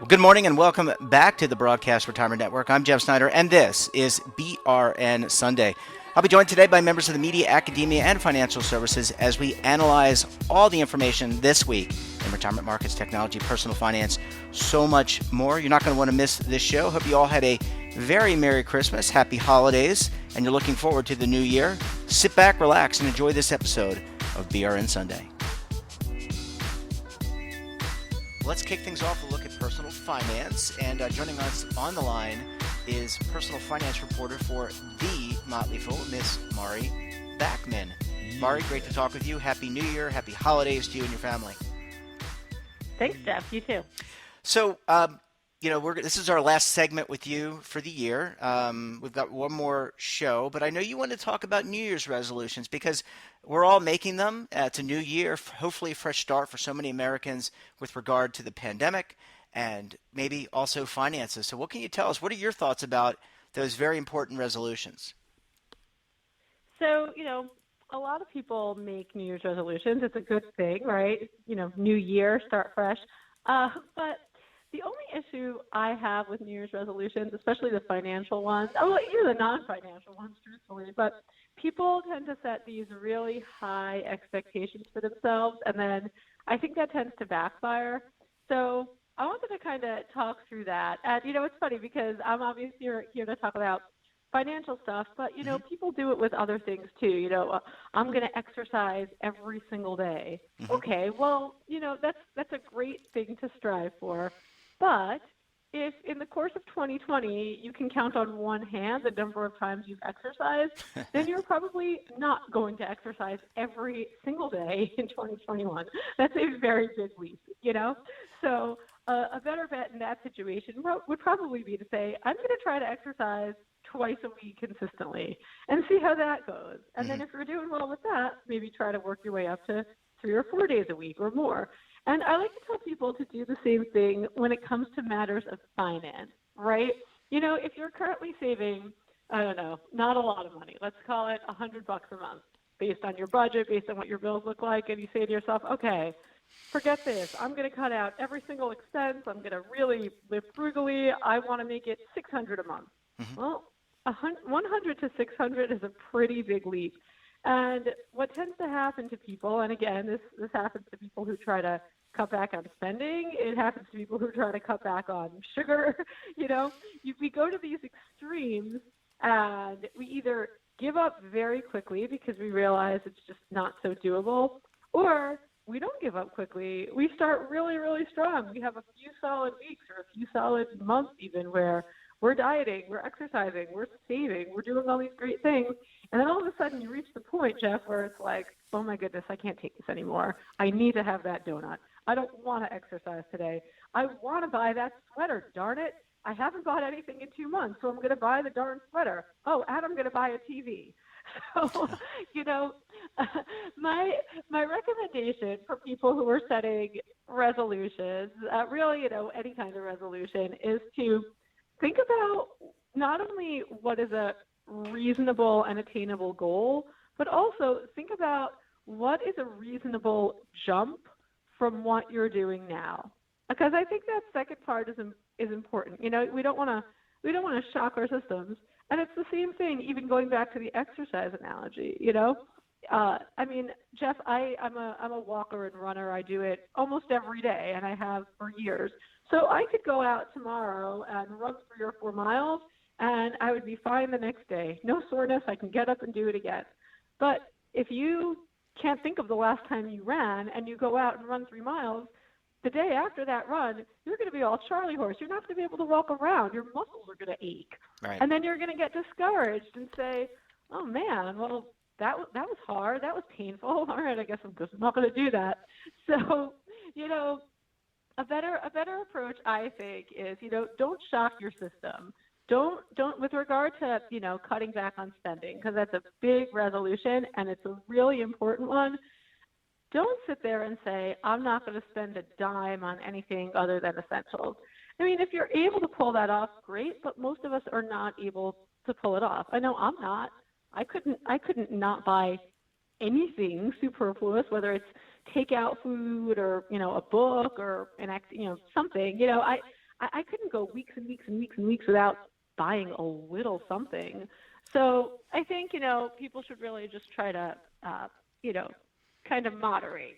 Well, good morning and welcome back to the Broadcast Retirement Network. I'm Jeff Snyder, and this is BRN Sunday. I'll be joined today by members of the media, academia, and financial services as we analyze all the information this week in retirement markets, technology, personal finance, so much more. You're not going to want to miss this show. Hope you all had a very Merry Christmas, Happy Holidays, and you're looking forward to the new year. Sit back, relax, and enjoy this episode of BRN Sunday. Let's kick things off with a look at personal finance. And joining us on the line is personal finance reporter for The Motley Fool, Miss Mari Backman. Mari, great to talk with you. Happy New Year. Happy holidays to you and your family. Thanks, Jeff. You too. So, this is our last segment with you for the year. We've got one more show, but I know you want to talk about New Year's resolutions because we're all making them. It's a new year, hopefully a fresh start for so many Americans with regard to the pandemic and maybe also finances. So what can you tell us? What are your thoughts about those very important resolutions? So, a lot of people make New Year's resolutions. It's a good thing, right? New year, start fresh. But the only issue I have with New Year's resolutions, especially the financial ones, even the non-financial ones, truthfully, but people tend to set these really high expectations for themselves, and then I think that tends to backfire. So I wanted to kind of talk through that. And, it's funny because I'm obviously here to talk about financial stuff, but, people do it with other things too. I'm going to exercise every single day. Okay, well, that's a great thing to strive for. But if in the course of 2020 you can count on one hand the number of times you've exercised, then you're probably not going to exercise every single day in 2021. That's a very big leap, So a better bet in that situation would probably be to say, I'm going to try to exercise twice a week consistently and see how that goes. And then if you're doing well with that, maybe try to work your way up to 3 or 4 days a week or more. And I like to tell people to do the same thing when it comes to matters of finance, right? If you're currently saving, I don't know, not a lot of money, let's call it $100 a month based on your budget, based on what your bills look like, and you say to yourself, okay, forget this. I'm going to cut out every single expense. I'm going to really live frugally. I want to make it $600 a month. Well, 100 to 600 is a pretty big leap. And what tends to happen to people, and again, this happens to people who try to cut back on spending. It happens to people who try to cut back on sugar. We go to these extremes, and we either give up very quickly because we realize it's just not so doable, or we don't give up quickly. We start really, really strong. We have a few solid weeks or a few solid months even where we're dieting, we're exercising, we're saving, we're doing all these great things. And then all of a sudden you reach the point, Jeff, where it's like, oh my goodness, I can't take this anymore. I need to have that donut. I don't want to exercise today. I want to buy that sweater, darn it. I haven't bought anything in 2 months, so I'm going to buy the darn sweater. Oh, and I'm going to buy a TV. So, my recommendation for people who are setting resolutions, really, any kind of resolution, is to think about not only what is a reasonable and attainable goal, but also think about what is a reasonable jump from what you're doing now. Because I think that second part is important. We don't want to shock our systems, and it's the same thing. Even going back to the exercise analogy, Jeff, I'm a walker and runner. I do it almost every day, and I have for years. So I could go out tomorrow and run 3 or 4 miles, and I would be fine the next day. No soreness. I can get up and do it again. But if you can't think of the last time you ran and you go out and run 3 miles, the day after that run, you're going to be all Charlie horse. You're not going to be able to walk around. Your muscles are going to ache. Right. And then you're going to get discouraged and say, oh, man, well, that was hard. That was painful. All right, I guess I'm just not going to do that. So, a better approach, I think, is, don't shock your system. Don't with regard to, cutting back on spending, because that's a big resolution and it's a really important one. Don't sit there and say, I'm not going to spend a dime on anything other than essentials. I mean, if you're able to pull that off, great, but most of us are not able to pull it off. I know I'm not. I couldn't not buy anything superfluous, whether it's takeout food or, a book or something. I couldn't go weeks and weeks and weeks and weeks without buying a little something. So I think, people should really just try to, kind of moderate,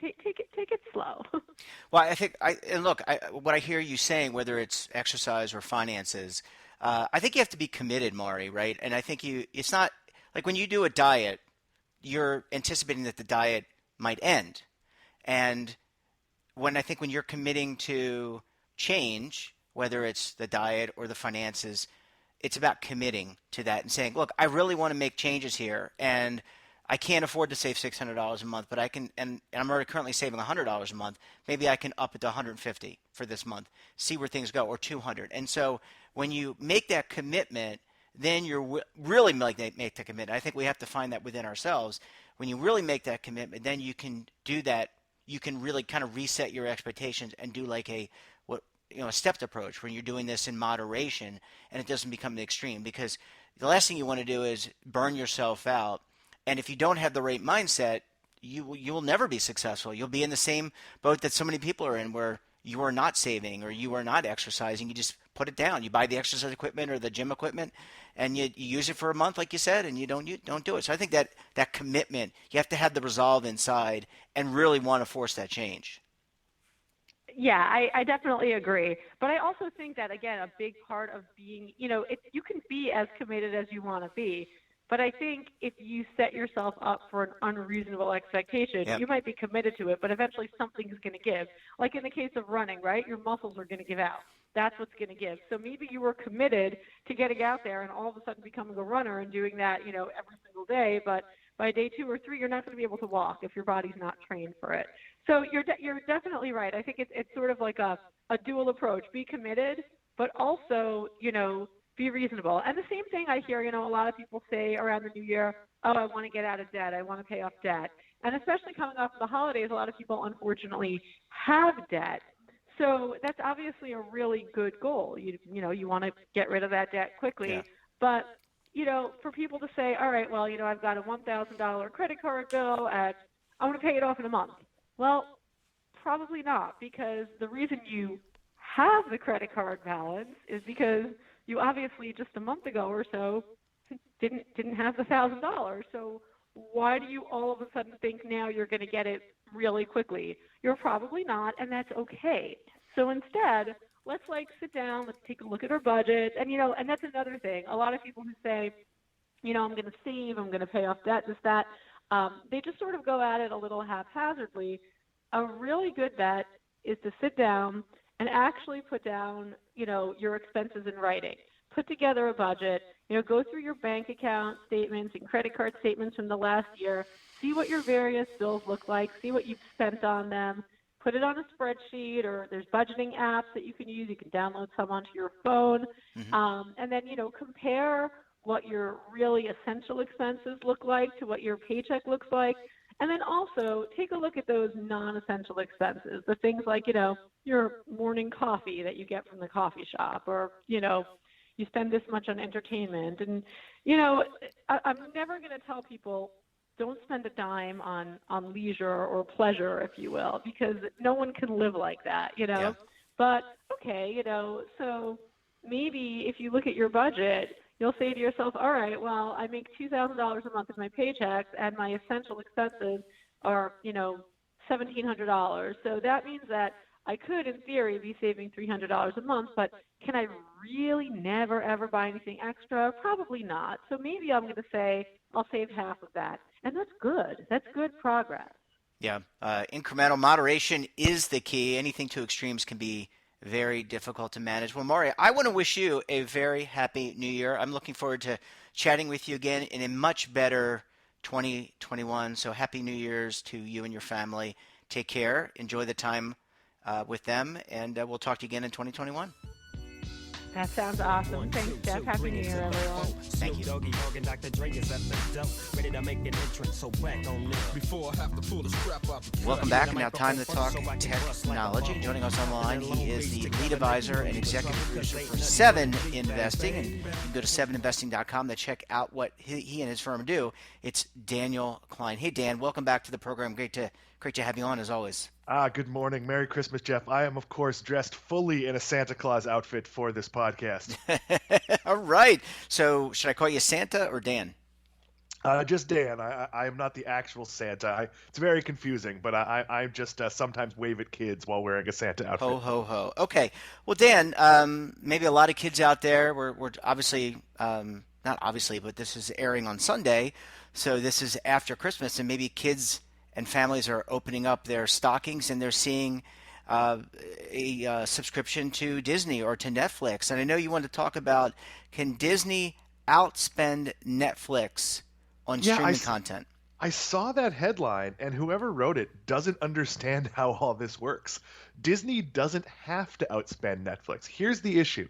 take it slow. Well, I think what I hear you saying, whether it's exercise or finances, I think you have to be committed, Maury, right? And I think it's not like when you do a diet, you're anticipating that the diet might end. And when you're committing to change, whether it's the diet or the finances, it's about committing to that and saying, look, I really want to make changes here, and I can't afford to save $600 a month, but I can, and I'm already currently saving $100 a month. Maybe I can up it to $150 for this month, see where things go, or $200. And so when you make that commitment, then you're really make the commitment. I think we have to find that within ourselves. When you really make that commitment, then you can do that. You can really kind of reset your expectations and do like a stepped approach when you're doing this in moderation, and it doesn't become the extreme, because the last thing you want to do is burn yourself out. And if you don't have the right mindset, you will never be successful. You'll be in the same boat that so many people are in, where you are not saving or you are not exercising. You just put it down. You buy the exercise equipment or the gym equipment, and you use it for a month, like you said, and you don't do it. So I think that commitment, you have to have the resolve inside and really want to force that change. Yeah, I definitely agree. But I also think that, again, a big part of being, you can be as committed as you want to be. But I think if you set yourself up for an unreasonable expectation, Yep. You might be committed to it, but eventually something is going to give. Like in the case of running, right? Your muscles are going to give out. That's what's going to give. So maybe you were committed to getting out there and all of a sudden becoming a runner and doing that, every single day. But by day 2 or 3, you're not going to be able to walk if your body's not trained for it. So you're definitely right. I think it's sort of like a dual approach. Be committed, but also, be reasonable. And the same thing I hear, a lot of people say around the new year, oh, I want to get out of debt. I want to pay off debt. And especially coming off of the holidays, a lot of people unfortunately have debt. So that's obviously a really good goal. You want to get rid of that debt quickly. Yeah. But, for people to say, all right, well, I've got a $1,000 credit card bill and I want to pay it off in a month. Well, probably not, because the reason you have the credit card balance is because you obviously just a month ago or so didn't have the $1,000. So why do you all of a sudden think now you're going to get it really quickly? You're probably not, and that's okay. So instead, let's sit down, let's take a look at our budget, and and that's another thing. A lot of people who say, I'm going to save, I'm going to pay off debt, this, that. They just sort of go at it a little haphazardly. A really good bet is to sit down and actually put down, your expenses in writing. Put together a budget, go through your bank account statements and credit card statements from the last year, see what your various bills look like, see what you've spent on them, put it on a spreadsheet, or there's budgeting apps that you can use. You can download some onto your phone, and then, compare what your really essential expenses look like to what your paycheck looks like. And then also take a look at those non-essential expenses, the things like, your morning coffee that you get from the coffee shop, or, you spend this much on entertainment. And, I'm never going to tell people don't spend a dime on leisure or pleasure, if you will, because no one can live like that, Yeah. But, okay, so maybe if you look at your budget, you'll say to yourself, all right, well, I make $2,000 a month in my paychecks, and my essential expenses are, $1,700. So that means that I could, in theory, be saving $300 a month, but can I really never, ever buy anything extra? Probably not. So maybe I'm going to say I'll save half of that. And that's good. That's good progress. Yeah. Incremental moderation is the key. Anything too extremes can be very difficult to manage. Well, Maury, I want to wish you a very happy new year. I'm looking forward to chatting with you again in a much better 2021. So happy New Year's to you and your family. Take care. Enjoy the time with them, and we'll talk to you again in 2021. That sounds awesome. Thanks, Jeff. Happy New Year, everyone. Thank you. Welcome back, and now time to talk technology. Joining us online, he is the lead advisor and executive producer for 7 Investing, and you can go to 7investing.com to check out what he and his firm do. It's Daniel Klein. Hey, Dan, welcome back to the program. Great Great to have you on as always. Good morning. Merry Christmas, Jeff. I am, of course, dressed fully in a Santa Claus outfit for this podcast. All right. So, should I call you Santa or Dan? Just Dan. I am not the actual Santa. It's very confusing, but I just sometimes wave at kids while wearing a Santa Ho, outfit. ho, ho. Okay. Well, Dan, maybe a lot of kids out there, we're obviously, not obviously, but this is airing on Sunday. So, this is after Christmas, and maybe kids and families are opening up their stockings and they're seeing uh, a subscription to Disney or to Netflix. And I know you want to talk about, can Disney outspend Netflix on Yeah, streaming content? I saw that headline, and whoever wrote it doesn't understand how all this works. Disney doesn't have to outspend Netflix. Here's the issue: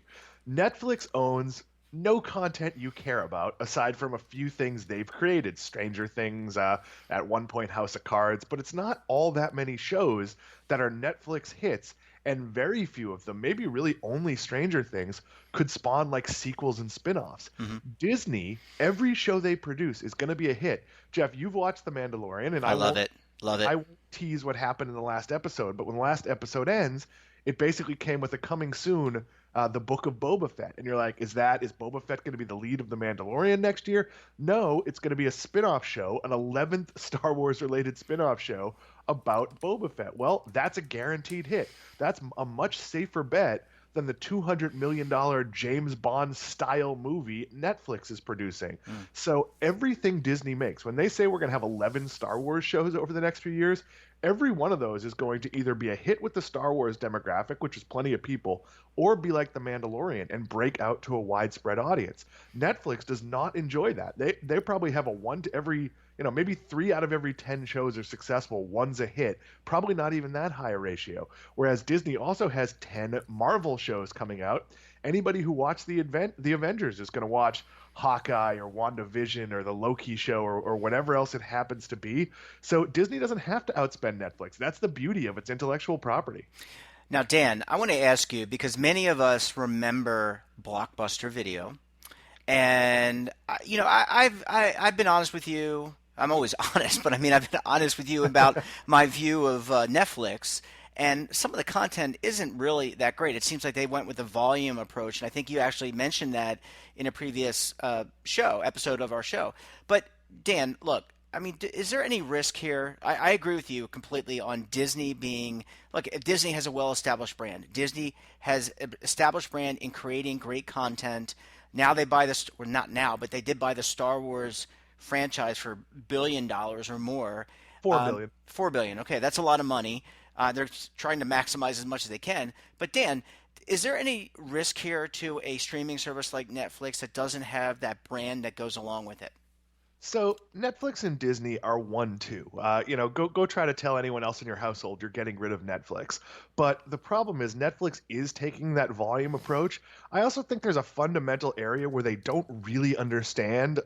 Netflix owns no content you care about aside from a few things they've created. Stranger Things, at one point House of Cards, but it's not all that many shows that are Netflix hits, and very few of them, maybe really only Stranger Things, could spawn like sequels and spin-offs. Hmm. Disney, every show they produce is going to be a hit. Jeff, you've watched The Mandalorian, and I love it. Love it. I won't tease what happened in the last episode, but when the last episode ends, it basically came with a coming soon, the book of Boba Fett. And you're like, is Boba Fett going to be the lead of The Mandalorian next year? No, it's going to be a spin-off show, an 11th Star Wars related spin-off show about Boba Fett. Well, that's a guaranteed hit. That's a much safer bet than the $200 million James Bond style movie Netflix is producing. Mm. So everything Disney makes, when they say we're going to have 11 Star Wars shows over the next few years, every one of those is going to either be a hit with the Star Wars demographic, which is plenty of people, or be like The Mandalorian and break out to a widespread audience. Netflix does not enjoy that. They probably have a one to every, maybe 3 out of every 10 shows are successful, one's a hit. Probably not even that high a ratio. Whereas Disney also has 10 Marvel shows coming out. Anybody who watched the Avengers is going to watch Hawkeye or WandaVision or the Loki show or whatever else it happens to be. So Disney doesn't have to outspend Netflix. That's the beauty of its intellectual property. Now, Dan, I want to ask you because many of us remember Blockbuster Video, and I've been honest with you. I'm always honest, but I mean I've been honest with you about my view of Netflix, and some of the content isn't really that great. It seems like they went with the volume approach, and I think you actually mentioned that in a previous episode of our show. But Dan, look, I mean, is there any risk here? I agree with you completely on Disney being look. If Disney has a well-established brand, Disney has an established brand in creating great content. Now they buy this, or not now, but they did buy the Star Wars franchise for $1 billion or more. 4 billion. 4 billion. Okay, that's a lot of money. They're trying to maximize as much as they can. But Dan, is there any risk here to a streaming service like Netflix that doesn't have that brand that goes along with it? So Netflix and Disney are 1-2. Go try to tell anyone else in your household you're getting rid of Netflix. But the problem is Netflix is taking that volume approach. I also think there's a fundamental area where they don't really understand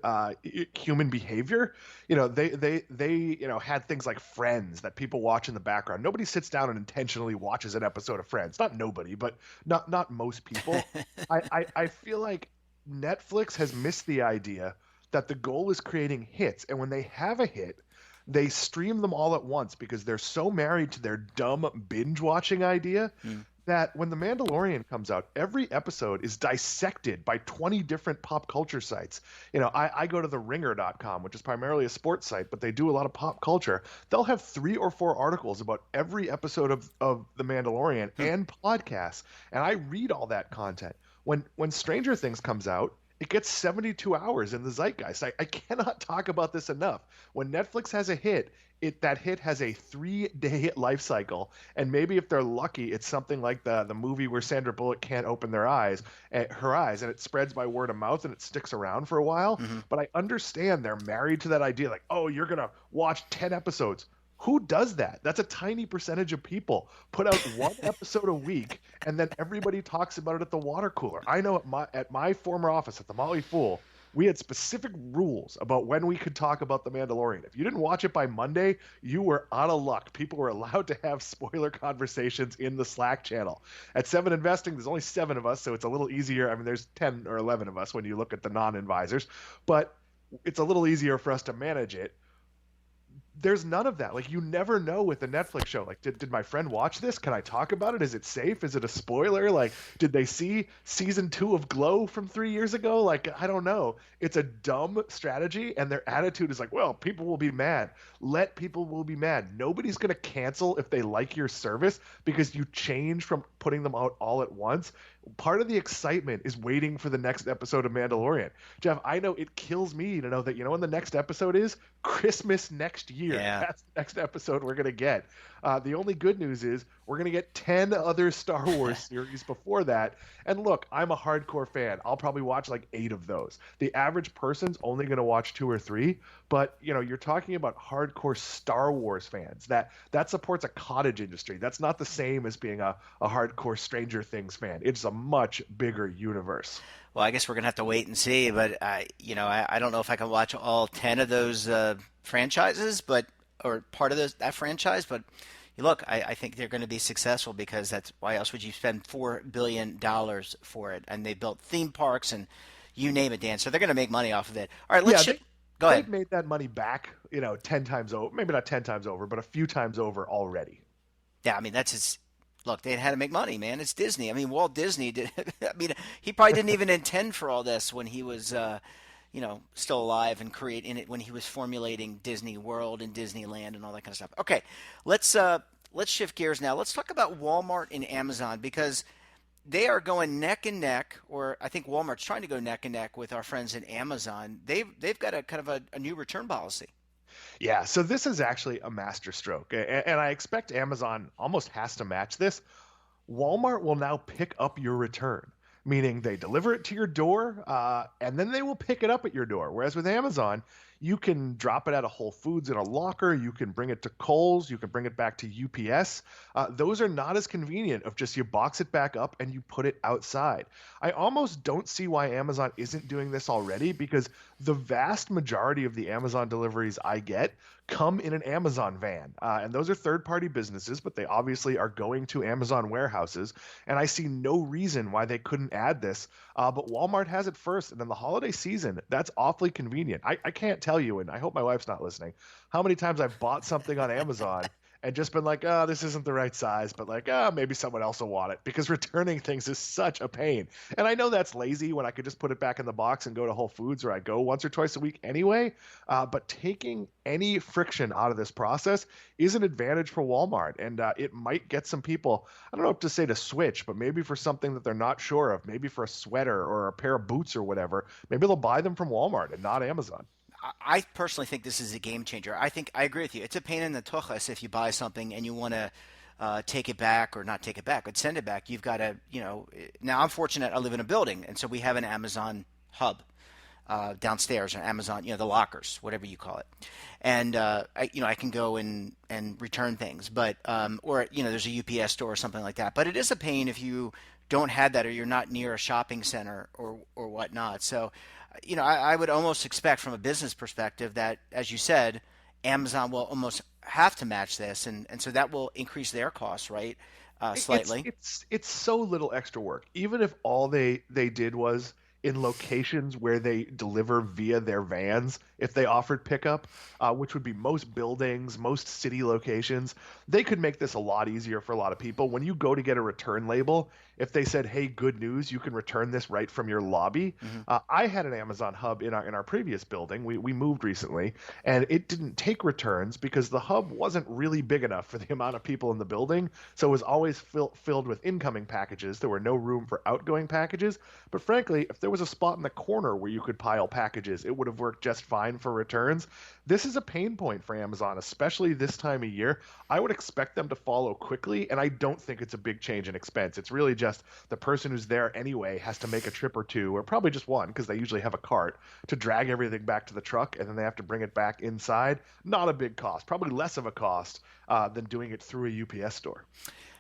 human behavior. They had things like Friends that people watch in the background. Nobody sits down and intentionally watches an episode of Friends. Not nobody, but not most people. I feel like Netflix has missed the idea that the goal is creating hits. And when they have a hit, they stream them all at once because they're so married to their dumb binge watching idea Hmm. that when The Mandalorian comes out, every episode is dissected by 20 different pop culture sites. I go to the ringer.com, which is primarily a sports site, but they do a lot of pop culture. They'll have 3 or 4 articles about every episode of The Mandalorian Hmm. and podcasts. And I read all that content. When Stranger Things comes out, it gets 72 hours in the zeitgeist. I cannot talk about this enough. When Netflix has a hit, that hit has a 3-day life cycle, and maybe if they're lucky, it's something like the movie where Sandra Bullock can't open her eyes, and it spreads by word of mouth and it sticks around for a while. Hmm. But I understand they're married to that idea, like, oh, you're gonna watch 10 episodes. Who does that? That's a tiny percentage of people. Put out one episode a week, and then everybody talks about it at the water cooler. I know at my former office at the Motley Fool, we had specific rules about when we could talk about The Mandalorian. If you didn't watch it by Monday, you were out of luck. People were allowed to have spoiler conversations in the Slack channel. At 7 Investing, there's only 7 of us, so it's a little easier. I mean, there's 10 or 11 of us when you look at the non-advisors, but it's a little easier for us to manage it. there's none of that. Like, you never know with a Netflix show. Like, did my friend watch this? Can I talk about it? Is it safe? Is it a spoiler? Like, did they see season 2 of Glow from 3 years ago? Like, I don't know. It's a dumb strategy, and their attitude is like, well, people will be mad. Let people will be mad. Nobody's gonna cancel if they like your service because you change from putting them out all at once. Part of the excitement is waiting for the next episode of Mandalorian. Jeff, I know it kills me to know that, when the next episode is? Christmas next year. Yeah. That's the next episode we're going to get. The only good news is we're going to get 10 other Star Wars series before that. And look, I'm a hardcore fan. I'll probably watch like 8 of those. The average person's only going to watch 2 or 3. But, you're talking about hardcore Star Wars fans. That supports a cottage industry. That's not the same as being a hardcore Stranger Things fan. It's a much bigger universe. Well, I guess we're gonna have to wait and see. But I don't know if I can watch all 10 of those franchises, or part of that franchise. But look, I think they're going to be successful because that's why else would you spend $4 billion for it? And they built theme parks and you name it, Dan. So they're going to make money off of it. All right, let's go ahead. They've made that money back, 10 times over. Maybe not 10 times over, but a few times over already. Yeah, I mean look, they had to make money, man. It's Disney. I mean, Walt Disney did. I mean, he probably didn't even intend for all this when he was, still alive and creating it when he was formulating Disney World and Disneyland and all that kind of stuff. Okay, let's shift gears now. Let's talk about Walmart and Amazon because they are going neck and neck, or I think Walmart's trying to go neck and neck with our friends at Amazon. They've got a kind of a new return policy. Yeah, so this is actually a masterstroke, and I expect Amazon almost has to match this. Walmart will now pick up your return, meaning they deliver it to your door, and then they will pick it up at your door. Whereas with Amazon, you can drop it at a Whole Foods in a locker, you can bring it to Kohl's, you can bring it back to UPS. Those are not as convenient of just you box it back up and you put it outside. I almost don't see why Amazon isn't doing this already because the vast majority of the Amazon deliveries I get come in an Amazon van. And those are third-party businesses, but they obviously are going to Amazon warehouses. And I see no reason why they couldn't add this. But Walmart has it first. And in the holiday season, that's awfully convenient. I can't tell you, and I hope my wife's not listening, how many times I've bought something on Amazon and just been like, oh, this isn't the right size, but like, oh, maybe someone else will want it because returning things is such a pain. And I know that's lazy when I could just put it back in the box and go to Whole Foods where I go once or twice a week anyway. But taking any friction out of this process is an advantage for Walmart. And it might get some people, I don't know what to say to switch, but maybe for something that they're not sure of, maybe for a sweater or a pair of boots or whatever, maybe they'll buy them from Walmart and not Amazon. I personally think this is a game changer. I agree with you. It's a pain in the tuchus if you buy something and you want to take it back or not take it back, but send it back. You've got to, now I'm fortunate I live in a building, and so we have an Amazon hub downstairs, or Amazon, the lockers, whatever you call it. And, I can go and return things, but, or, there's a UPS store or something like that. But it is a pain if you don't have that or you're not near a shopping center or whatnot. So, I would almost expect from a business perspective that, as you said, Amazon will almost have to match this, and so that will increase their costs, right? Slightly. It's so little extra work. Even if all they did was in locations where they deliver via their vans, if they offered pickup, which would be most buildings, most city locations, they could make this a lot easier for a lot of people. When you go to get a return label, if they said, hey, good news, you can return this right from your lobby. Mm-hmm. I had an Amazon hub in our previous building. We moved recently, and it didn't take returns because the hub wasn't really big enough for the amount of people in the building. So it was always filled with incoming packages. There were no room for outgoing packages. But frankly, if there was a spot in the corner where you could pile packages, it would have worked just fine for returns. This is a pain point for Amazon, especially this time of year. I would expect them to follow quickly, and I don't think it's a big change in expense. It's really just the person who's there anyway has to make a trip or two, or probably just one, because they usually have a cart, to drag everything back to the truck, and then they have to bring it back inside. Not a big cost, probably less of a cost than doing it through a UPS store.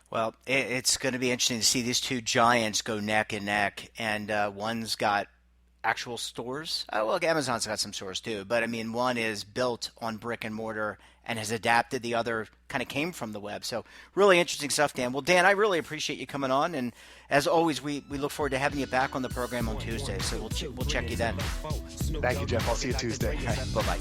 Well, it's going to be interesting to see these two giants go neck and neck, and one's got actual stores. Well, Amazon's got some stores too, but I mean, one is built on brick and mortar and has adapted. The other kind of came from the web. So really interesting stuff, Dan. Well, Dan, I really appreciate you coming on, and as always, we look forward to having you back on the program on Tuesday. So we'll check you then. Thank you, Jeff. I'll see you Tuesday. All right, bye-bye.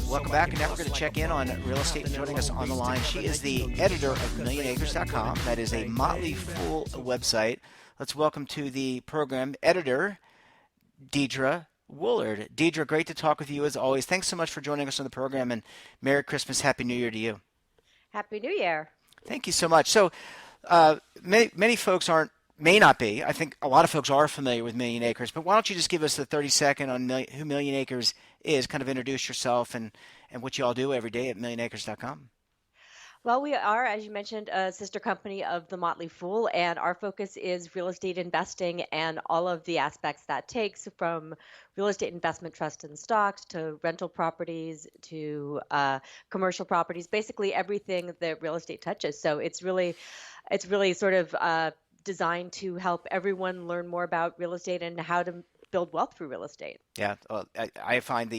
Welcome back, and now we're going to check in on real estate. And joining us on the line, she is the editor of MillionAcres.com. That is a motley fool website. Let's welcome to the program editor, Deidra Willard. Deidra, great to talk with you as always. Thanks so much for joining us on the program, and Merry Christmas, Happy New Year to you. Happy New Year. Thank you so much. So many folks may not be. I think a lot of folks are familiar with Million Acres, but why don't you just give us the 30-second on who Million Acres is, kind of introduce yourself and what you all do every day at MillionAcres.com. Well, we are, as you mentioned, a sister company of The Motley Fool, and our focus is real estate investing and all of the aspects that takes, from real estate investment trust and stocks to rental properties to commercial properties, basically everything that real estate touches. So it's really sort of designed to help everyone learn more about real estate and how to build wealth through real estate. Yeah, I find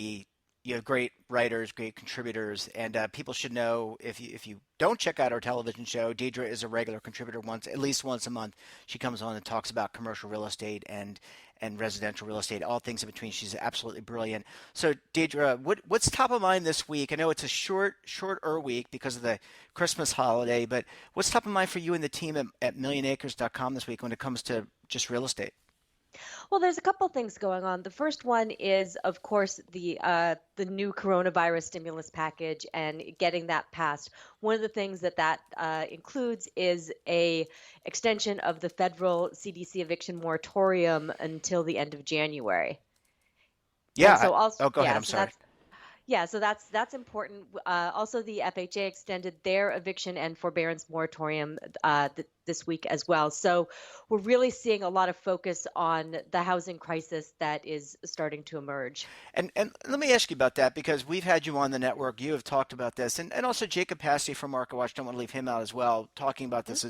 you have great writers, great contributors, and people should know, if you don't check out our television show, Deidra is a regular contributor at least once a month. She comes on and talks about commercial real estate and residential real estate, all things in between. She's absolutely brilliant. So Deidra, what's top of mind this week? I know it's a shorter week because of the Christmas holiday, but what's top of mind for you and the team at MillionAcres.com this week when it comes to just real estate? Well, there's a couple things going on. The first one is, of course, the new coronavirus stimulus package and getting that passed. One of the things that includes is a extension of the federal CDC eviction moratorium until the end of January. Yeah. Go ahead. I'm sorry. So that's important. Also, the FHA extended their eviction and forbearance moratorium this week as well. So we're really seeing a lot of focus on the housing crisis that is starting to emerge. And let me ask you about that, because we've had you on the network. You have talked about this, and also Jacob Passy from Market Watch, don't want to leave him out as well, talking about this.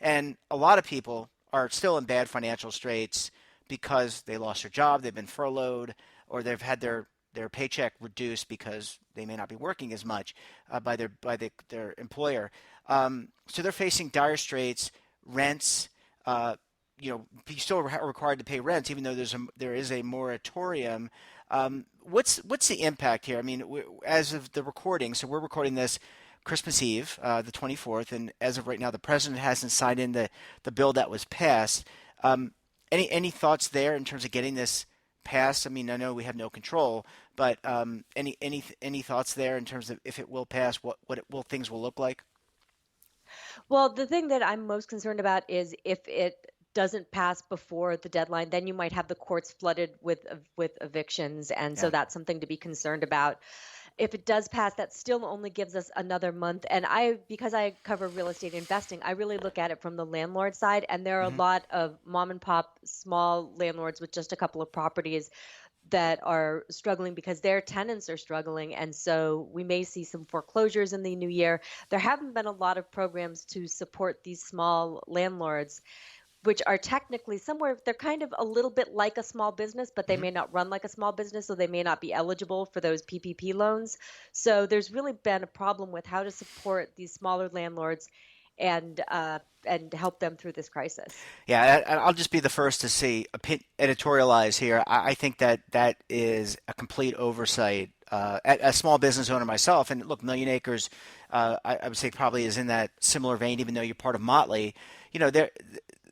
And a lot of people are still in bad financial straits because they lost their job, they've been furloughed, or they've had their paycheck reduced because they may not be working as much by their employer. So they're facing dire straits, rents. You still are required to pay rent, even though there is a moratorium. What's the impact here? I mean, as of the recording, so we're recording this Christmas Eve, the 24th, and as of right now, the president hasn't signed in the bill that was passed. Any thoughts there in terms of getting this pass? I mean, I know we have no control, but any thoughts there in terms of if it will pass, what things will look like? Well, the thing that I'm most concerned about is if it doesn't pass before the deadline, then you might have the courts flooded with evictions, and so that's something to be concerned about. If it does pass, that still only gives us another month. And because I cover real estate investing, I really look at it from the landlord side. And there are a lot of mom and pop small landlords with just a couple of properties that are struggling because their tenants are struggling. And so we may see some foreclosures in the new year. There haven't been a lot of programs to support these small landlords, which are technically they're kind of a little bit like a small business, but they may not run like a small business, so they may not be eligible for those PPP loans. So there's really been a problem with how to support these smaller landlords and help them through this crisis. Yeah, I'll just be the first to say editorialize here. I think that is a complete oversight. A small business owner myself, and look, Million Acres, I would say probably is in that similar vein, even though you're part of Motley.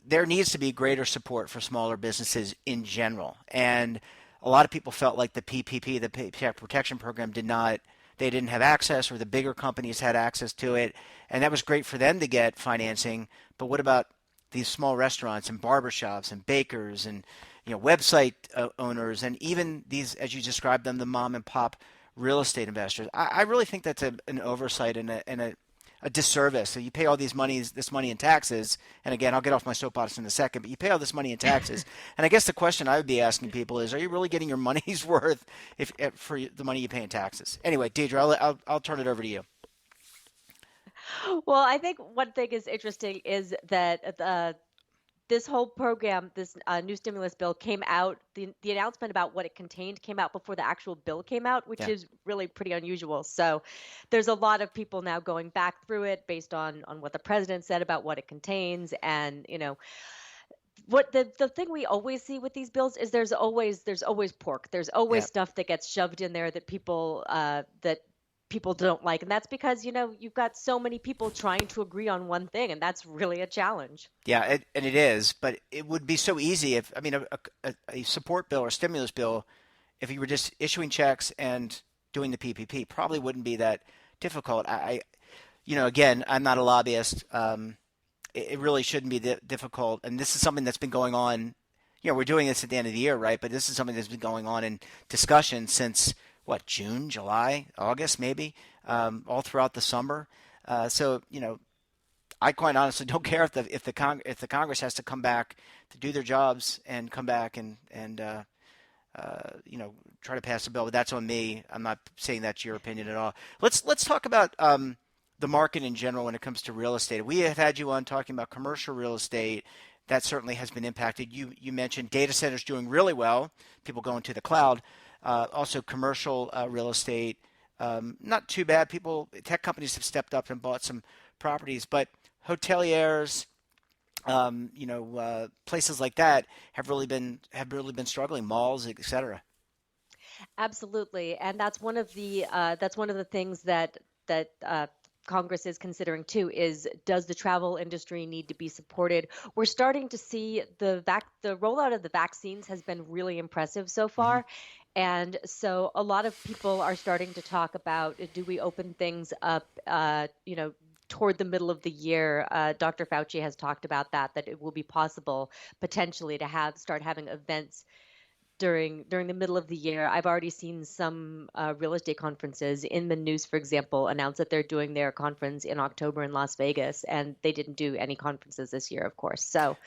There needs to be greater support for smaller businesses in general. And a lot of people felt like the PPP, the Paycheck Protection Program, they didn't have access, or the bigger companies had access to it. And that was great for them to get financing. But what about these small restaurants and barbershops and bakers and website owners, and even these, as you described them, the mom and pop real estate investors? I really think that's an oversight and a disservice. So you pay all this money in taxes, and again, I'll get off my soapbox in a second, but you pay all this money in taxes. And I guess the question I would be asking people is, are you really getting your money's worth for the money you pay in taxes? Anyway, Deidra, I'll turn it over to you. Well, I think one thing is interesting is that this whole program, this new stimulus bill came out, the announcement about what it contained came out before the actual bill came out, which Yeah. is really pretty unusual. So there's a lot of people now going back through it based on what the president said about what it contains. And, what the thing we always see with these bills is there's always pork. There's always Yeah. stuff that gets shoved in there that people don't like. And that's because, you've got so many people trying to agree on one thing, and that's really a challenge. Yeah, and it is, but it would be so easy if, I mean, a support bill or stimulus bill, if you were just issuing checks and doing the PPP, probably wouldn't be that difficult. Again, I'm not a lobbyist. It really shouldn't be difficult, and this is something that's been going on. We're doing this at the end of the year, right? But this is something that's been going on in discussion since what, June, July, August, maybe, all throughout the summer. So I quite honestly don't care if the Congress has to come back to do their jobs and come back and try to pass a bill, but that's on me. I'm not saying that's your opinion at all. Let's talk about the market in general when it comes to real estate. We have had you on talking about commercial real estate. That certainly has been impacted. You mentioned data centers doing really well, people going to the cloud. Also commercial real estate, not too bad. Tech companies have stepped up and bought some properties, but hoteliers, places like that have really been struggling. Malls, etc. Absolutely, and that's one of the things that Congress is considering too. Is does the travel industry need to be supported? We're starting to see the rollout of the vaccines has been really impressive so Mm-hmm. far. And so a lot of people are starting to talk about, do we open things up, toward the middle of the year? Dr. Fauci has talked about that it will be possible potentially to start having events during the middle of the year. I've already seen some real estate conferences in the news, for example, announce that they're doing their conference in October in Las Vegas, and they didn't do any conferences this year, of course. So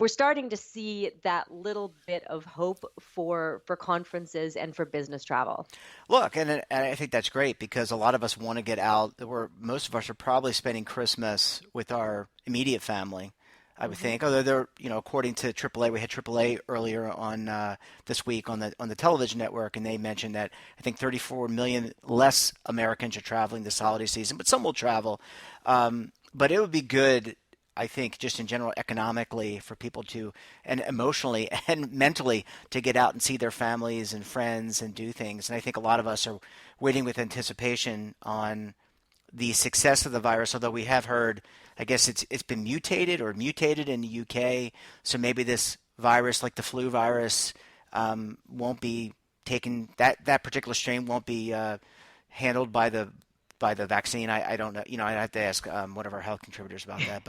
we're starting to see that little bit of hope for conferences and for business travel. Look, and I think that's great because a lot of us want to get out. Most of us are probably spending Christmas with our immediate family, I would Hmm. think. Although according to AAA, we had AAA earlier on this week on the television network, and they mentioned that I think 34 million less Americans are traveling this holiday season, but some will travel. But it would be good, I think, just in general, economically, for people to, and emotionally and mentally, to get out and see their families and friends and do things. And I think a lot of us are waiting with anticipation on the success of the virus, although we have heard, I guess it's been mutated in the UK. So maybe this virus, like the flu virus, won't be taken. That particular strain won't be handled by the vaccine. I don't know. I have to ask one of our health contributors about that.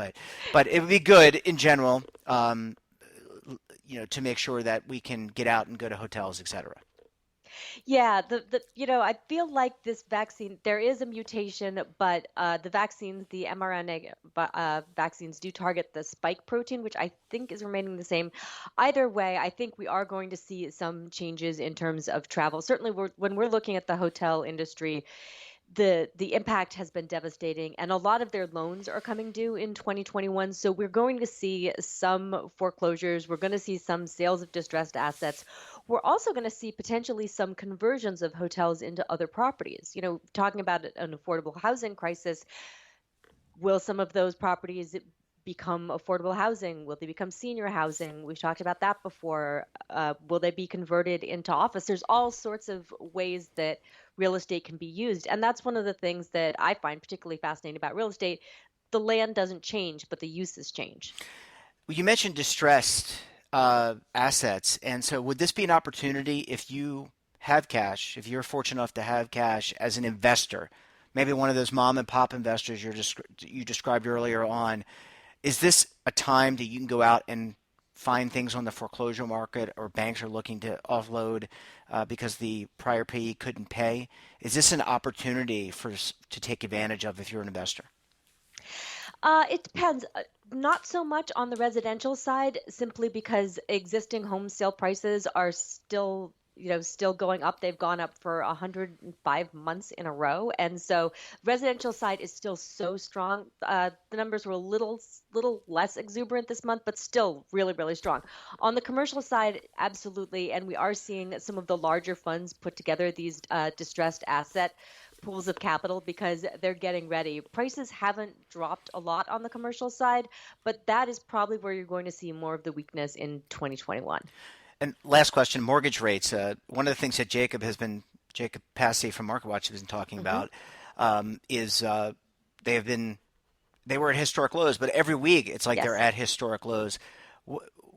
But it would be good in general, to make sure that we can get out and go to hotels, etc. Yeah, I feel like this vaccine, there is a mutation, but the vaccines, the mRNA vaccines do target the spike protein, which I think is remaining the same. Either way, I think we are going to see some changes in terms of travel. Certainly, when we're looking at the hotel industry, the impact has been devastating, and a lot of their loans are coming due in 2021. So we're going to see some foreclosures. We're going to see some sales of distressed assets. We're also going to see potentially some conversions of hotels into other properties. Talking about an affordable housing crisis, will some of those properties become affordable housing? Will they become senior housing? We've talked about that before. Will they be converted into office? There's all sorts of ways that real estate can be used. And that's one of the things that I find particularly fascinating about real estate. The land doesn't change, but the uses change. Well, you mentioned distressed assets, and so would this be an opportunity if you have cash, if you're fortunate enough to have cash as an investor, maybe one of those mom and pop investors you described earlier on? Is this a time that you can go out and find things on the foreclosure market, or banks are looking to offload because the prior payee couldn't pay? Is this an opportunity to take advantage of if you're an investor? It depends. Not so much on the residential side, simply because existing home sale prices are still still going up. They've gone up for 105 months in a row. And so residential side is still so strong. The numbers were a little less exuberant this month, but still really, really strong. On the commercial side, absolutely. And we are seeing some of the larger funds put together these distressed asset pools of capital because they're getting ready. Prices haven't dropped a lot on the commercial side, but that is probably where you're going to see more of the weakness in 2021. And last question, mortgage rates. One of the things that Jacob Passy from MarketWatch has been talking about is they were at historic lows, but every week it's like they're at historic lows.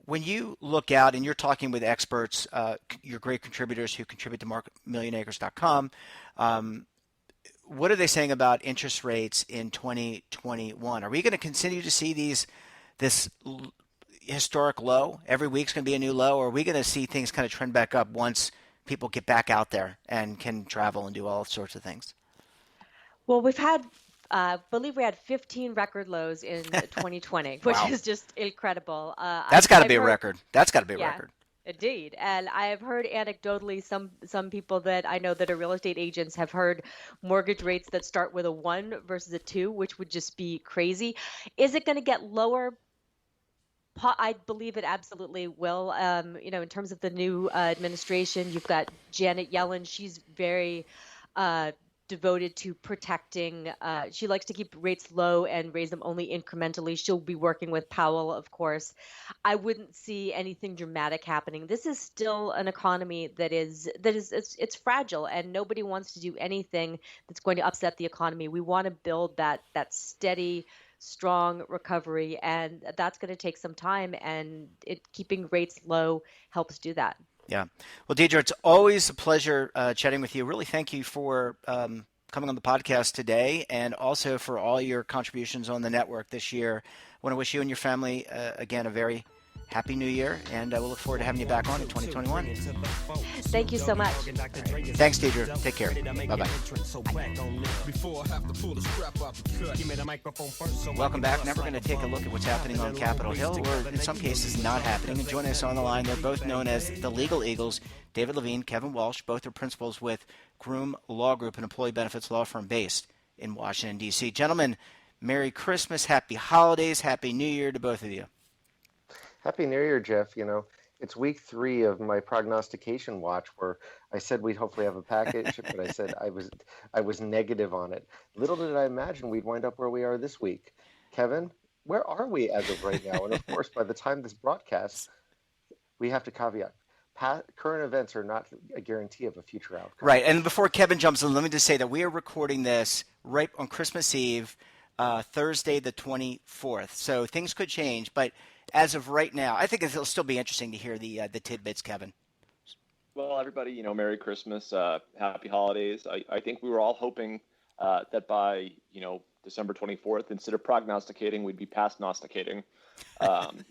When you look out and you're talking with experts, your great contributors who contribute to millionacres.com, what are they saying about interest rates in 2021? Are we going to continue to see this historic low? Every week's going to be a new low, or are we going to see things kind of trend back up once people get back out there and can travel and do all sorts of things? Well, we've had, I believe we had 15 record lows in 2020, which is just incredible. That's got to be a record. That's got to be a record. Indeed. And I have heard anecdotally some people that I know that are real estate agents have heard mortgage rates that start with a 1 versus a 2, which would just be crazy. Is it going to get lower? I believe it absolutely will. In terms of the new administration, you've got Janet Yellen. She's very devoted to protecting. She likes to keep rates low and raise them only incrementally. She'll be working with Powell, of course. I wouldn't see anything dramatic happening. This is still an economy that is it's fragile, and nobody wants to do anything that's going to upset the economy. We want to build that steady, strong recovery, and that's going to take some time, and keeping rates low helps do that. Yeah. Well, Deidra, it's always a pleasure chatting with you. Really, thank you for coming on the podcast today, and also for all your contributions on the network this year. I want to wish you and your family, again, a very happy new year, and we'll look forward to having you back on in 2021. Thank you so much. Right. Thanks, Deidra. Take care. Bye-bye. Welcome back. Now we're going to take a look at what's happening on Capitol Hill, or in some cases not happening. And joining us on the line, they're both known as the Legal Eagles, David Levine, Kevin Walsh. Both are principals with Groom Law Group, an employee benefits law firm based in Washington, D.C. Gentlemen, Merry Christmas, Happy Holidays, Happy New Year to both of you. Happy New Year, Jeff. It's week 3 of my prognostication watch where I said we'd hopefully have a package, but I said I was negative on it. Little did I imagine we'd wind up where we are this week. Kevin, where are we as of right now? And of course, by the time this broadcasts, we have to caveat. Current events are not a guarantee of a future outcome. Right. And before Kevin jumps in, let me just say that we are recording this right on Christmas Eve, Thursday the 24th. So things could change, but as of right now, I think it'll still be interesting to hear the tidbits, Kevin. Well, everybody, Merry Christmas, Happy Holidays. I think we were all hoping that by, December 24th, instead of prognosticating, we'd be past nosticating on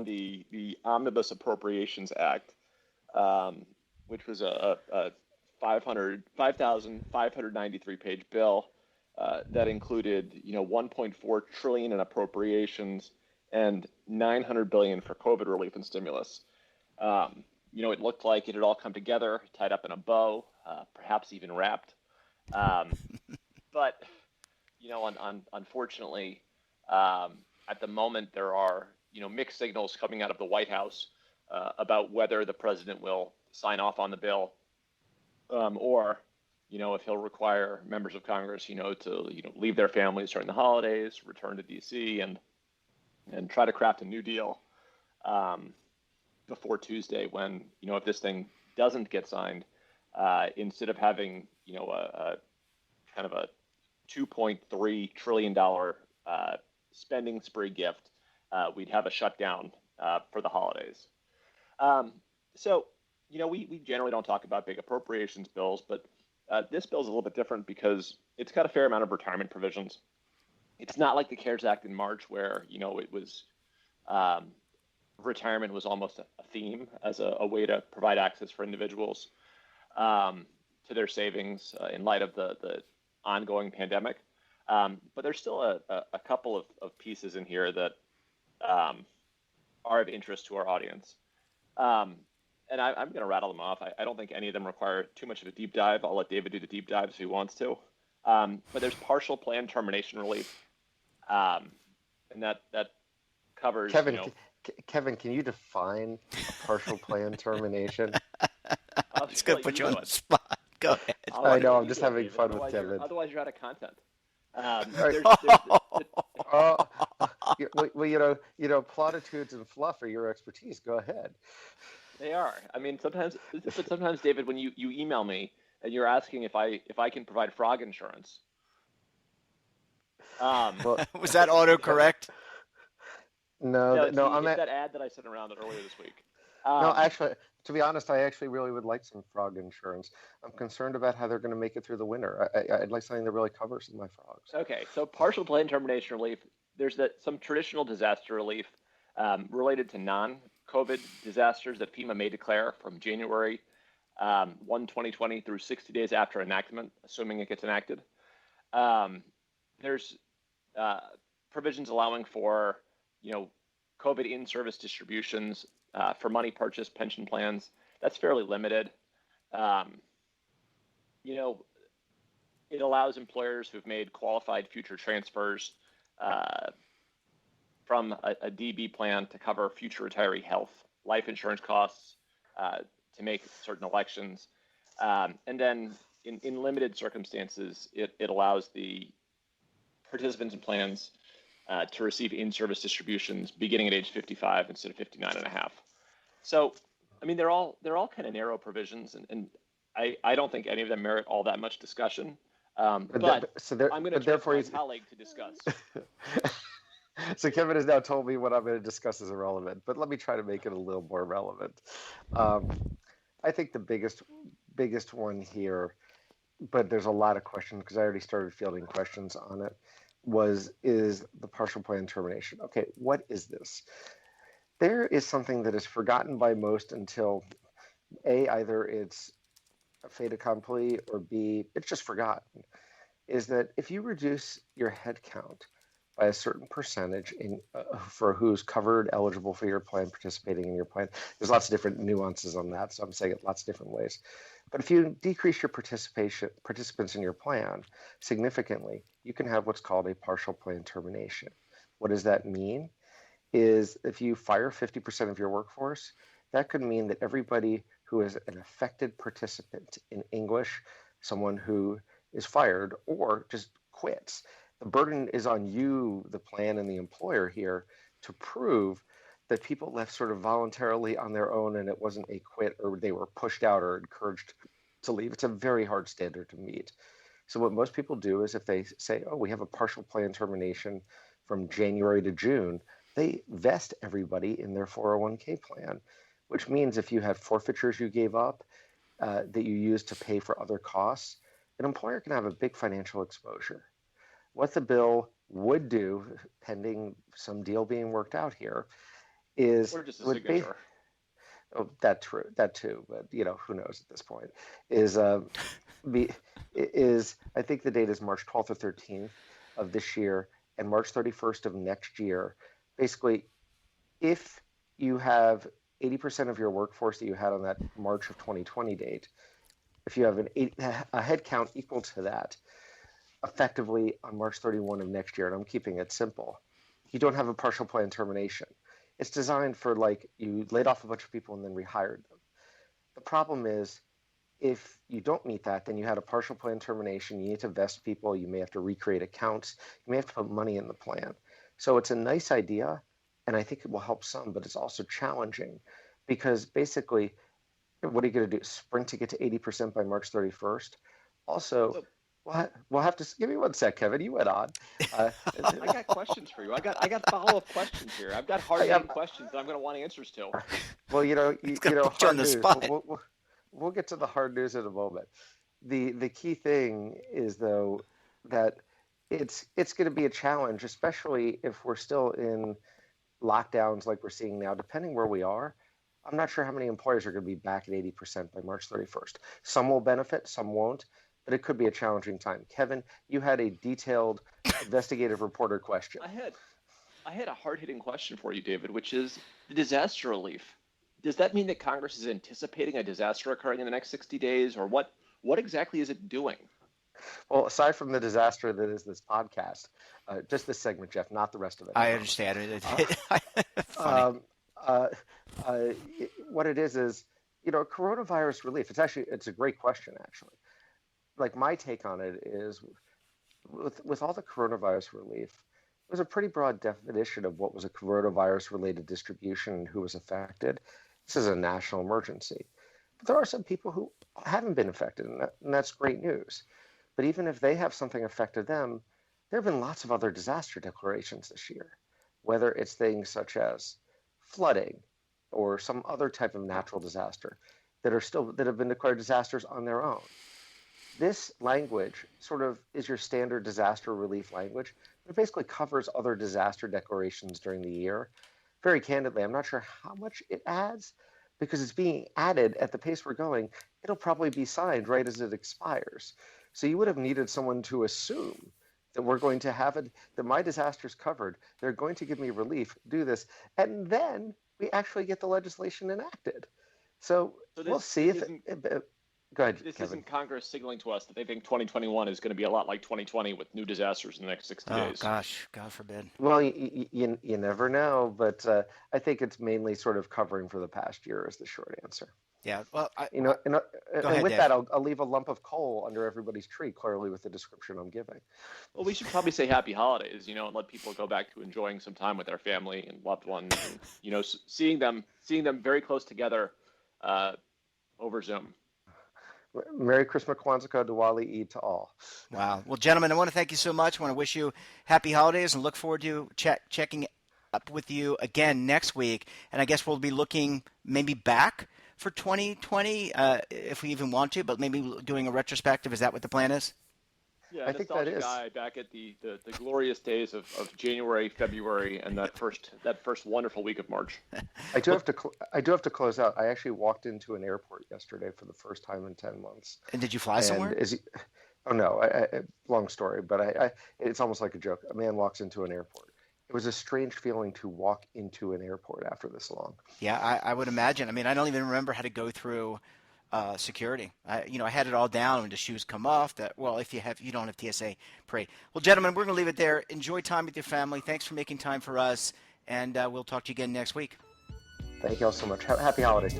the Omnibus Appropriations Act, which was a 5,593 page bill that included, $1.4 trillion in appropriations and $900 billion for COVID relief and stimulus. It looked like it had all come together, tied up in a bow, perhaps even wrapped. But, unfortunately, at the moment there are, mixed signals coming out of the White House about whether the president will sign off on the bill, or, if he'll require members of Congress, to, leave their families during the holidays, return to D.C. and try to craft a new deal before Tuesday when, if this thing doesn't get signed, instead of having, a kind of a $2.3 trillion spending spree gift, we'd have a shutdown for the holidays. So, we generally don't talk about big appropriations bills, but this bill is a little bit different because it's got a fair amount of retirement provisions. It's not like the CARES Act in March where, it was retirement was almost a theme as a way to provide access for individuals to their savings in light of the ongoing pandemic. But there's still a couple of pieces in here that are of interest to our audience. and I'm going to rattle them off. I don't think any of them require too much of a deep dive. I'll let David do the deep dives if he wants to. But there's partial plan termination relief, and that covers, Kevin, Kevin, can you define a partial plan termination? It's going to put you on the spot. Go ahead. I know, I'm just having fun with Kevin. Otherwise, you're out of content. Well, platitudes and fluff are your expertise. Go ahead. They are. I mean, sometimes, David, when you email me and you're asking if I can provide frog insurance. Was that autocorrect? No. It's that ad that I sent around earlier this week. No, actually, to be honest, I actually really would like some frog insurance. I'm concerned about how they're going to make it through the winter. I'd like something that really covers my frogs. Okay, so partial plan termination relief. There's some traditional disaster relief related to non-COVID disasters that FEMA may declare from January 1, 2020 through 60 days after enactment, assuming it gets enacted. There's provisions allowing for, COVID in-service distributions for money purchase pension plans. That's fairly limited. It allows employers who've made qualified future transfers from a DB plan to cover future retiree health, life insurance costs, to make certain elections. And then in limited circumstances, it allows the participants in plans to receive in-service distributions beginning at age 55 instead of 59 and a half. So, I mean, they're all kind of narrow provisions, and I don't think any of them merit all that much discussion. I'm going to trust my colleague to discuss. So Kevin has now told me what I'm going to discuss is irrelevant, but let me try to make it a little more relevant. I think the biggest one here, but there's a lot of questions because I already started fielding questions on it, is the partial plan termination. Okay, what is this? There is something that is forgotten by most until A, either it's a fait accompli, or B, it's just forgotten, is that if you reduce your head count by a certain percentage for who's covered, eligible for your plan, participating in your plan, there's lots of different nuances on that, so I'm saying it lots of different ways. But if you decrease your participants in your plan significantly, you can have what's called a partial plan termination. What does that mean? Is if you fire 50% of your workforce, that could mean that everybody who is an affected participant in English, someone who is fired or just quits, the burden is on you, the plan, and the employer here to prove that people left sort of voluntarily on their own and it wasn't a quit or they were pushed out or encouraged to leave. It's a very hard standard to meet. So what most people do is if they say, oh, we have a partial plan termination from January to June, they vest everybody in their 401k plan, which means if you have forfeitures you gave up that you use to pay for other costs, an employer can have a big financial exposure. What the bill would do, pending some deal being worked out here, is or just a signature. That too, but who knows at this point? Is I think the date is March 12th or 13th of this year and March 31st of next year. Basically, if you have 80% of your workforce that you had on that March of 2020 date, if you have a head count equal to that, effectively on March 31 of next year, and I'm keeping it simple, you don't have a partial plan termination. It's designed for you laid off a bunch of people and then rehired them. The problem is if you don't meet that, then you had a partial plan termination, you need to vest people, you may have to recreate accounts, you may have to put money in the plan. So it's a nice idea, and I think it will help some, but it's also challenging because basically, what are you going to do? Sprint to get to 80% by March 31st? Also, we'll have to give me one sec, Kevin. You went on. I got questions for you. I got follow-up questions here. I've got hard-hitting questions that I'm going to want answers to. Well, put you on the spot. We'll get to the hard news in a moment. The key thing is though that it's going to be a challenge, especially if we're still in lockdowns like we're seeing now. Depending where we are, I'm not sure how many employers are going to be back at 80% by March 31st. Some will benefit, some won't. But it could be a challenging time. Kevin, you had a detailed investigative reporter question. I had a hard-hitting question for you, David, which is the disaster relief does that mean that Congress is anticipating a disaster occurring in the next 60 days, or what exactly is it doing? Well, aside from the disaster that is this podcast, just this segment, Jeff, not the rest of it. I understand. Funny. Uh, what it is, coronavirus relief. It's a great question, actually. Like, my take on it is, with all the coronavirus relief, there's a pretty broad definition of what was a coronavirus-related distribution and who was affected. This is a national emergency. But there are some people who haven't been affected, and that's great news. But even if they have something affected them, there have been lots of other disaster declarations this year, whether it's things such as flooding or some other type of natural disaster that have been declared disasters on their own. This language sort of is your standard disaster relief language. It basically covers other disaster declarations during the year. Very candidly, I'm not sure how much it adds, because it's being added at the pace we're going. It'll probably be signed right as it expires. So you would have needed someone to assume that we're going to have it, that my disaster's covered, they're going to give me relief, do this, and then we actually get the legislation enacted. So we'll see if go ahead, This Kevin. isn't Congress signaling to us that they think 2021 is going to be a lot like 2020 with new disasters in the next 60 days. Oh, gosh, God forbid. Well, you never know, but I think it's mainly sort of covering for the past year is the short answer. Yeah, well, And ahead, with Dave. that, I'll leave a lump of coal under everybody's tree, clearly with the description I'm giving. Well, we should probably say happy holidays, and let people go back to enjoying some time with their family and loved ones, and, seeing them very close together over Zoom. Merry Christmas, Kwanzaa, Diwali, Eid to all. Wow. Well, gentlemen, I want to thank you so much. I want to wish you happy holidays and look forward to checking up with you again next week. And I guess we'll be looking maybe back for 2020 if we even want to, but maybe doing a retrospective. Is that what the plan is? Yeah, I think that is. Guy back at the glorious days of January, February, and that first wonderful week of March. I do have to close out. I actually walked into an airport yesterday for the first time in 10 months. And did you fly somewhere? Oh no, long story, but it's almost like a joke. A man walks into an airport. It was a strange feeling to walk into an airport after this long. Yeah, I would imagine. I mean, I don't even remember how to go through security. I had it all down when the shoes come off. If you don't have TSA parade. Well, gentlemen, we're going to leave it there. Enjoy time with your family. Thanks for making time for us, and we'll talk to you again next week. Thank you all so much. Happy holidays.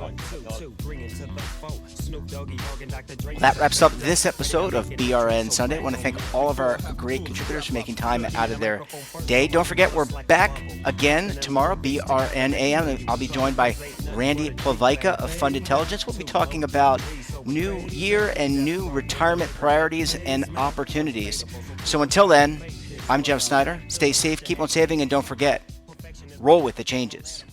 That wraps up this episode of BRN Sunday. I want to thank all of our great contributors for making time out of their day. Don't forget, we're back again tomorrow, BRN AM. I'll be joined by Randy Plavika of Fund Intelligence. We'll be talking about new year and new retirement priorities and opportunities. So until then, I'm Jeff Snyder. Stay safe, keep on saving, and don't forget, roll with the changes.